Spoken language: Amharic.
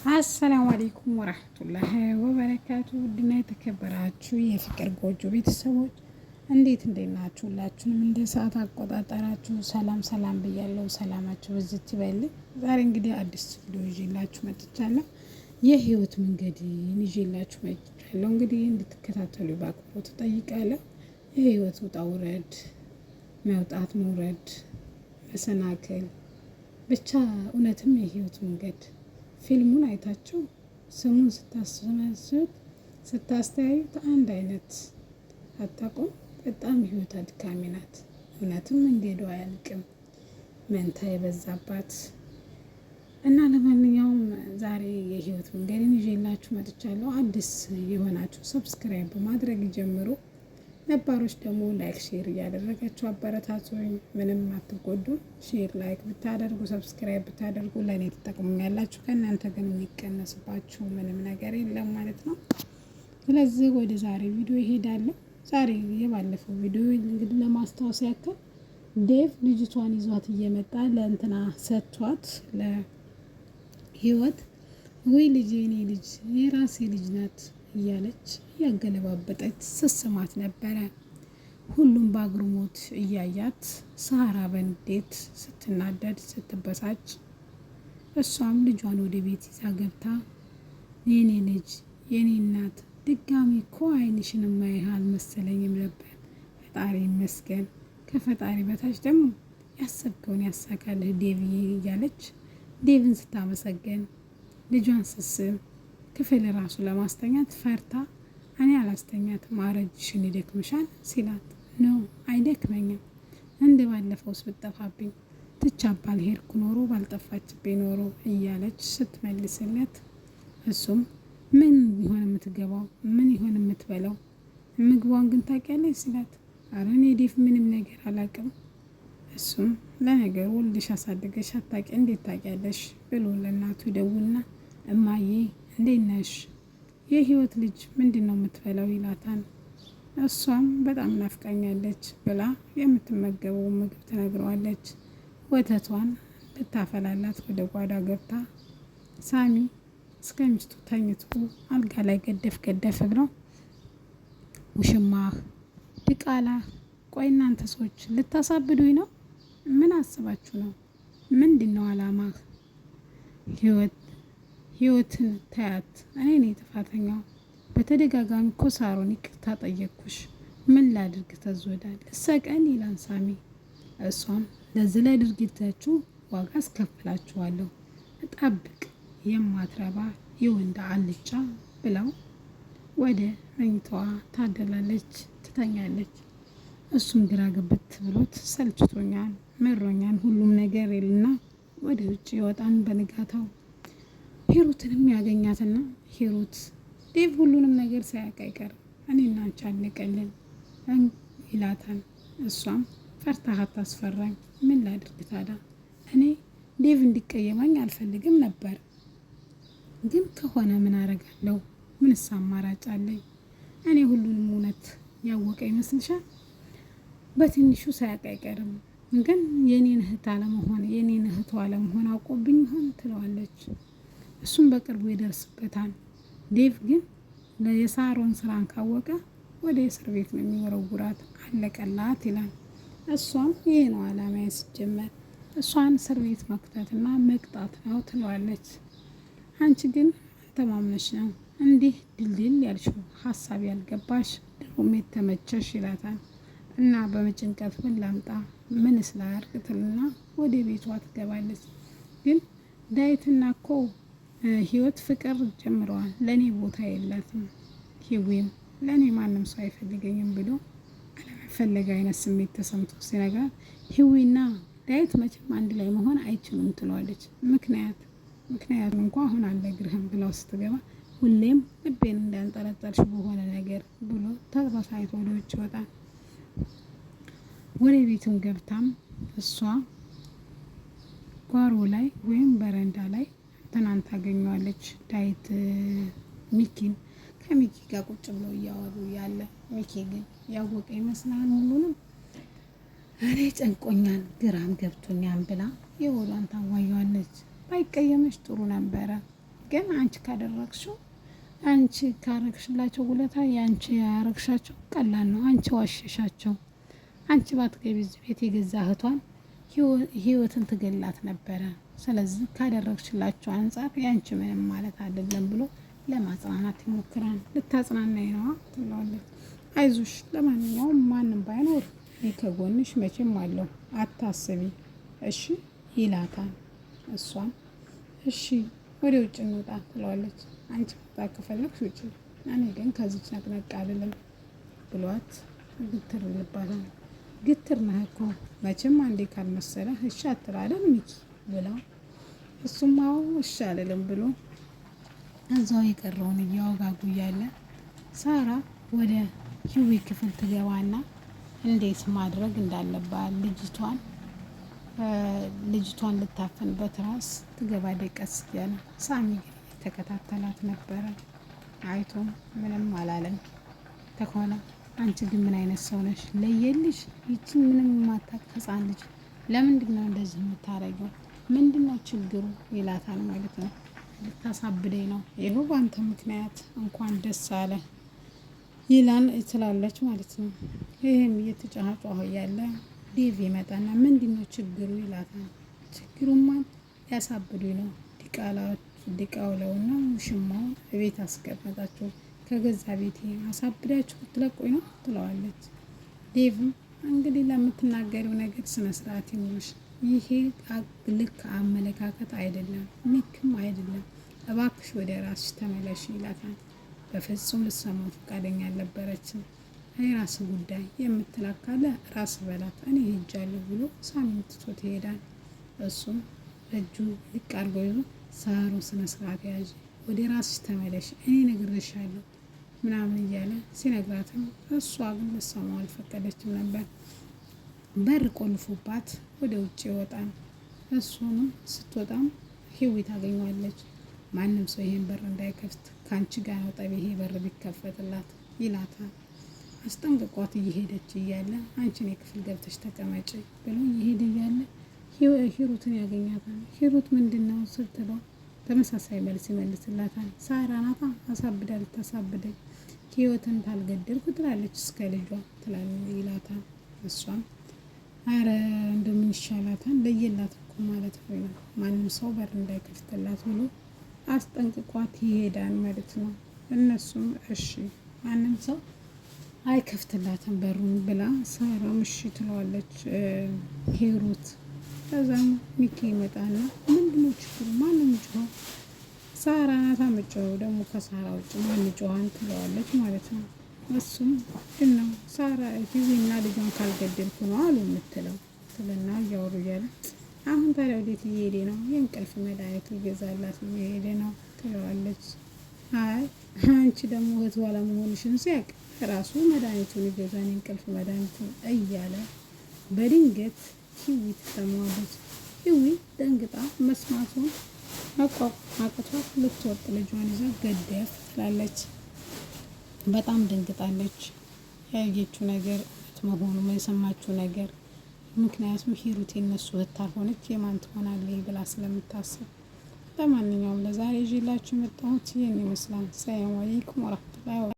አሰላሙ አለይኩም ወራህመቱላሂ ወበረካቱ። ውድና የተከበራችሁ የፍቅር ጎጆ ቤተሰቦች እንዴት ናችሁ? ሁላችሁንም እንደ ሰዓት አቆጣጠራችሁ ሰላም ብያለሁ። ሰላማችሁ ብዝት ይበል። ዛሬ እንግዲህ አዲስ ቪዲዮ ይዤላችሁ መጥቻለሁ። የህይወት መንገድ ይዤላችሁ መጥቻለሁ። እንግዲህ እንድትከታተሉ በአክብሮት እጠይቃለሁ። የህይወት ውጣ ውረድ፣ መውጣት መውረድ፣ መሰናክል ብቻ እውነትም የህይወት መንገድ ፊልሙን አይታችሁ ስሙን ስታስተያዩት አንድ አይነት አታውቁም። በጣም ህይወት አድካሚ ናት። እውነትም መንገዱ አያልቅም፣ መንታ የበዛባት እና ለማንኛውም ዛሬ የህይወት መንገድን ይዤላችሁ መጥቻለሁ። አዲስ የሆናችሁ ሰብስክራይብ በማድረግ ጀምሩ። ነባሮች ደግሞ ላይክ ሼር እያደረጋችሁ አበረታቱኝ። ምንም አትጎዱ። ሼር ላይክ ብታደርጉ ሰብስክራይብ ብታደርጉ ለእኔ ትጠቅሙኛላችሁ። ከእናንተ ግን የሚቀነስባችሁ ምንም ነገር የለም ማለት ነው። ስለዚህ ወደ ዛሬ ቪዲዮ ይሄዳለሁ። ዛሬ የባለፈው ቪዲዮ እንግዲህ ለማስታወስ ያክል ዴቭ ልጅቷን ይዟት እየመጣ ለእንትና ሰጥቷት ለህይወት ወይ ልጅ የኔ ልጅ የራሴ ልጅ ናት እያለች እያገለባበጠች ስስማት ነበረ። ሁሉም በአግርሞት እያያት ሳራ በንዴት ስትናደድ ስትበሳጭ፣ እሷም ልጇን ወደ ቤት ይዛ ገብታ የኔ ልጅ የኔ እናት ድጋሚ እኮ አይንሽን ማይህ አልመሰለኝም ነበር፣ ፈጣሪ ይመስገን፣ ከፈጣሪ በታች ደግሞ ያሰብከውን ያሳካልህ ዴቭዬ እያለች ዴቭን ስታመሰገን ልጇን ስስም ክፍል ራሱ ለማስተኛት ፈርታ እኔ አላስተኛትም አረጅሽን ይደክምሻል ሲላት ነው አይደክመኝም፣ እንደ ባለፈውስ ብጠፋብኝ ትቻባል ሄድኩ ኖሮ ባልጠፋችብኝ ኖሮ እያለች ስትመልስለት እሱም ምን ይሆን የምትገባው ምን ይሆን የምትበላው ምግቧን ግን ታውቂያለሽ ሲላት አረ እኔ ዴፍ ምንም ነገር አላውቅም። እሱም ለነገሩ ወልደሽ አሳድገሽ አታውቂ እንዴት ታውቂያለሽ ብሎ ለእናቱ ይደውልና እማዬ እንዴት ነሽ? የህይወት ልጅ ምንድን ነው የምትበላው ይላታል። እሷም በጣም ናፍቃኛለች ብላ የምትመገበው ምግብ ትነግረዋለች። ወተቷን ልታፈላላት ወደ ጓዳ ገብታ ሳሚ እስከ ሚስቱ ተኝቶ አልጋ ላይ ገደፍ ብለው ውሽማህ ድቃላ፣ ቆይ እናንተ ሰዎች ልታሳብዱኝ ነው? ምን አስባችሁ ነው? ምንድን ነው አላማህ? ህይወትን ታያት፣ እኔ ነኝ ጥፋተኛው። በተደጋጋሚ እኮ ሳሮን ይቅርታ ጠየቅኩሽ፣ ምን ላድርግ ተዞዳል ልሰቀን ይላል ሳሚ። እሷም ለዚህ ለድርጊታችሁ ዋጋ አስከፍላችኋለሁ፣ እጠብቅ የማትረባ የወንድ አልጫ ብለው ወደ መኝታዋ ታደላለች፣ ትተኛለች። እሱም ግራ ገብት ብሎት ሰልችቶኛል፣ መሮኛል ሁሉም ነገር ይልና ወደ ውጭ ይወጣን። በንጋታው ሂሩትንም ያገኛትና ሂሩት ዴቭ ሁሉንም ነገር ሳያውቅ አይቀርም፣ እኔና አንቺ አለቀልን ይላታል። እሷም ፈርታህ አታስፈራኝ፣ ምን ላድርግ ታዲያ? እኔ ዴቭ እንዲቀየማኝ አልፈልግም ነበር፣ ግን ከሆነ ምን አረጋለሁ? ምንስ አማራጭ አለኝ? እኔ ሁሉንም እውነት ያወቀ ይመስልሻል? በትንሹ ሳያውቅ አይቀርም፣ ግን የኔን እህት አለመሆን አውቆብኝ ይሆን ትለዋለች። እሱም በቅርቡ ይደርስበታል። ዴቭ ግን የሳሮን ስራን ካወቀ ወደ እስር ቤት ነው የሚወረውራት፣ አለቀላት ይላል። እሷም ይሄ ነው አላማ ሲጀመር እሷን እስር ቤት መክተትና መቅጣት ነው ትለዋለች። አንቺ ግን ተማምነሽ ነው እንዲህ ድልድል ያልሽው፣ ሀሳብ ያልገባሽ ድሮም የተመቸሽ ይላታል። እና በመጭንቀት ምን ላምጣ ምን ስላርቅ ትልና ወደ ቤቷ ትገባለች። ግን ዳዊትና እኮ ህይወት ፍቅር ጀምረዋል፣ ለእኔ ቦታ የላትም፣ ህዊም ለእኔ ማንም ሰው አይፈልገኝም ብሎ አለመፈለግ አይነት ስሜት ተሰምቶ ሲነግራት ህዊና ዳዊት መቼም አንድ ላይ መሆን አይችሉም ትለዋለች። ምክንያቱም እንኳ አሁን አልነግርህም ብለው ስትገባ ሁሌም ልቤን እንዳንጠለጠልሽ በሆነ ነገር ብሎ ተበሳጭቶ ወደ ውጭ ይወጣል። ወደ ቤትም ገብታም እሷ ጓሮ ላይ ወይም በረንዳ ላይ ትናንት ታገኘዋለች ዳዊት ሚኪን። ከሚኪ ጋር ቁጭ ብለው እያወሩ ያለ ሚኪ ግን ያወቀ ይመስላል ሁሉንም። እኔ ጨንቆኛል ግራም ገብቶኛል ብላ የወሏን ታዋየዋለች። ባይቀየመሽ ጥሩ ነበረ፣ ግን አንቺ ካደረግሽው አንቺ ካረግሽላቸው ውለታ የአንቺ ያረግሻቸው ቀላል ነው። አንቺ ዋሸሻቸው። አንቺ ባትገቢ እዚህ ቤት የገዛ እህቷን ህይወትን ትገላት ነበረ። ስለዚህ ካደረግሽላቸው አንጻር ያንቺ ምንም ማለት አይደለም ብሎ ለማጽናናት ይሞክራል። ልታጽናናኝ ነው ትለዋለች። አይዞሽ፣ ለማንኛውም ማንም ባይኖር እኔ ከጎንሽ መቼም አለሁ፣ አታስቢ እሺ ይላታል። እሷም እሺ ወደ ውጭ እንውጣ ትለዋለች። አንቺ መውጣት ከፈለግሽ ውጭ፣ እኔ ግን ከዚች ነቅነቅ አልልም ብሏት ግትር ይልባታል። ግትር ነህ እኮ መቼም አንዴ ካልመሰለህ እሺ አትላለም ሚኪ ብላ እሱም አዎ እሺ አልልም ብሎ እዛው የቀረውን እያወጋጉ እያለ ሳራ ወደ ሂዊ ክፍል ትገባና እንዴት ማድረግ እንዳለባት ልጅቷን ልታፈንበት ራስ ትገባ ደቀስ እያለ ሳሚ ተከታተላት ነበረ። አይቶም ምንም አላለም። ተኮነ አንቺ ግን ምን አይነት ሰው ነሽ? ለየልሽ ይቺ ምንም የማታውቅ ህፃን ልጅ ለምንድን ነው እንደዚህ የምታረገው? ምንድን ነው ችግሩ ይላታል ማለት ነው። ልታሳብደኝ ነው ይኸው በአንተ ምክንያት እንኳን ደስ አለ ይላል ትላለች ማለት ነው። ይህም እየተጫጫሁ ያለ ዴቭ ይመጣና ምንድን ነው ችግሩ ይላታል። ችግሩማ ሊያሳብዱኝ ነው፣ ዲቃውለውና ውሽማውን ቤት አስቀመጣቸው፣ ከገዛ ቤቴ አሳብዳችሁ ትለቆኝ ነው ትለዋለች። ዴቭም እንግዲህ ለምትናገሪው ነገር ስነ ስርዓት ይኑርሽ፣ ይሄ ልክ አመለካከት አይደለም፣ ልክም አይደለም፣ እባክሽ ወደ ራስሽ ተመለሽ ይላታል። በፍጹም ልትሰማው ፈቃደኛ አልነበረችም። የራስ ጉዳይ የምትላት ካለ ራስ በላት፣ እኔ ሄጃለሁ ብሎ ሳሚን ትቶት ይሄዳል። እሱም እጁ ልቅ አድርጎ ይዞ ሳሩ ስነ ስርዓት ያዥ፣ ወደ ራስሽ ተመለሽ፣ እኔ ነግሬሻለሁ ምናምን እያለ ሲነግራትም እሷ ግን ልትሰማው አልፈቀደችም ነበር። በር ቆልፎባት ወደ ውጭ ይወጣል። እሱንም ስትወጣም ሂዊ ታገኘዋለች። ማንም ሰው ይሄን በር እንዳይከፍት ከአንቺ ጋር ነው ጠብ፣ ይሄ በር ቢከፈትላት ይላታል። አስጠንቅቋት እየሄደች እያለ አንቺን የክፍል ገብተሽ ተቀመጭ ብሎ እየሄደ እያለ ሂሩትን ያገኛታል። ሂሩት ምንድን ነው ስትለው ተመሳሳይ መልስ ይመልስላታል። ሳራ ናታ አሳብዳ ልታሳብደኝ ህይወትን ታልገደልኩ ትላለች እስከ ልጇ ይላታል። እሷም አረ እንደምን ይሻላታል ለየላት እኮ ማለት ነው፣ ማንም ሰው በር እንዳይከፍትላት ብሎ አስጠንቅቋት ይሄዳል ማለት ነው። እነሱም እሺ ማንም ሰው አይከፍትላትም በሩን ብላ ሳራም እሺ ትለዋለች ሂሩት። ከዛም ሚኪ ይመጣና ምንድነው ችግሩ? ማንም ጮኸው? ሳራ ናታ የምትጮኸው፣ ደግሞ ከሳራ ውጭ ማን ጮኸን ትለዋለች ማለት ነው። እሱም ነው ሳራ ሂዊና ልጇን ካልገደልኩ ነው አሉ የምትለው ትልና እያወሩ እያለ አሁን ታዲያ ወዴት እየሄደ ነው? የእንቅልፍ መድኃኒት ይገዛላት እየሄደ ነው ትለዋለች። አይ አንቺ ደግሞ እህት ባለመሆንሽን ሲያውቅ ራሱ መድኃኒቱን ይገዛን የእንቅልፍ መድኃኒቱን እያለ በድንገት ሂዊ ትሰማዋለች። ሂዊ ደንግጣ መስማቱን መቋቋም አቅቷት ልትወጥ ልጇን ይዛ ገደፍ ትላለች። በጣም ደንግጣለች። ያየችው ነገር መሆኑ የሰማችው ነገር፣ ምክንያቱም ሂሩት የነሱ እህት አልሆነች የማን ትሆናለች ብላ ስለምታስብ። ለማንኛውም ለዛሬ ይዤላችሁ የመጣሁት ይህን ይመስላል። ሰላም አለይኩም ወራህመቱላሂ